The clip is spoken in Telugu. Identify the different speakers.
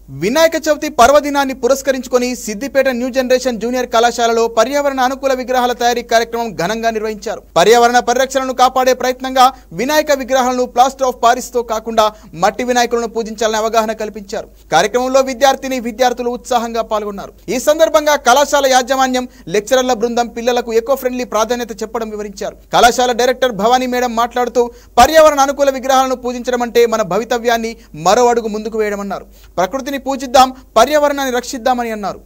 Speaker 1: వినాయక చవితి పర్వదినాన్ని పురస్కరించుకొని సిద్దిపేట న్యూ జనరేషన్ జూనియర్ కళాశాలలో పర్యావరణ అనుకూల విగ్రహాల తయారీ కార్యక్రమం ఘనంగా నిర్వహించారు. పర్యావరణ పరిరక్షణను కాపాడే ప్రయత్నంగా వినాయక విగ్రహాలను ప్లాస్టర్ ఆఫ్ పారిస్ తో కాకుండా మట్టి వినాయకులను పూజించాలని అవగాహన కల్పించారు. కార్యక్రమంలో విద్యార్థులు ఉత్సాహంగా పాల్గొన్నారు. ఈ సందర్భంగా కళాశాల యాజమాన్యం, లెక్చరర్ల బృందం పిల్లలకు ఎకో ఫ్రెండ్లీ ప్రాధాన్యత చెప్పడం వివరించారు. కళాశాల డైరెక్టర్ భవానీ మేడం మాట్లాడుతూ పర్యావరణ అనుకూల విగ్రహాలను పూజించడం అంటే మన భవితవ్యాన్ని మరో అడుగు ముందుకు వేయడమన్నారు. ప్రకృతిని పూజిద్దాం, పర్యావరణాన్ని రక్షిద్దామని అన్నారు.